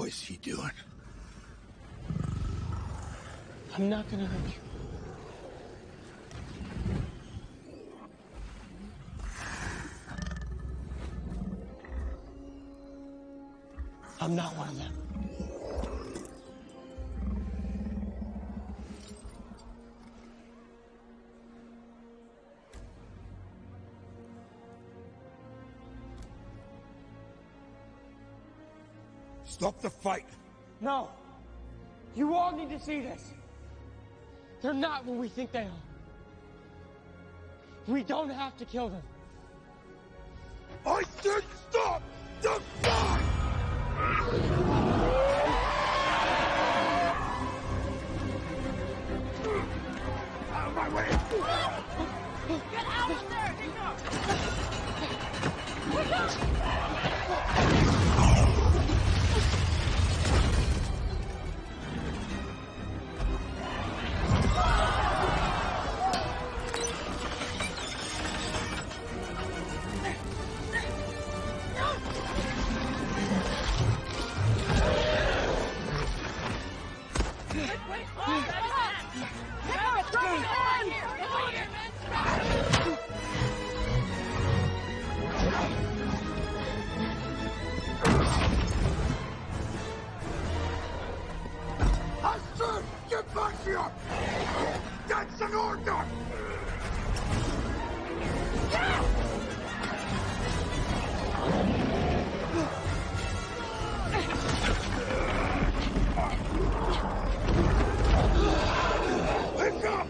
is he doing? I'm not gonna hurt you. I'm not one of them. Stop the fight! No! You all need to see this! They're not what we think they are. We don't have to kill them. I said stop the fight! Out of my way! Get out of there! Wake up! Hudson, get back here! That's an order! Pick up!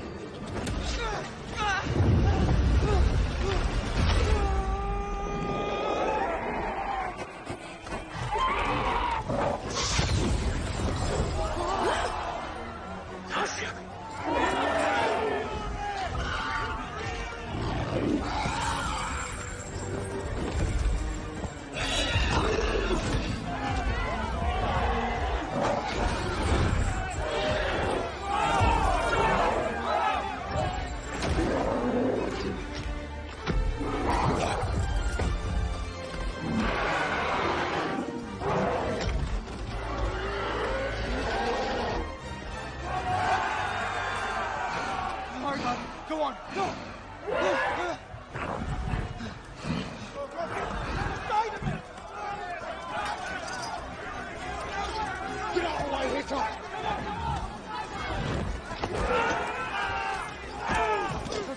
Go on, go! Get out of the way, Hickok!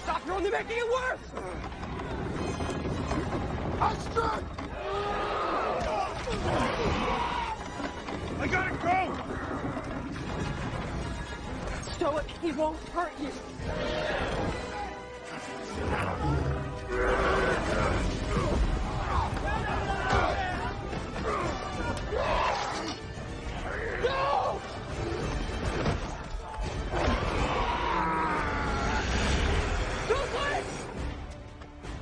Stop, you're only making it worse! Astrid! I gotta go! Stoic, he won't hurt you.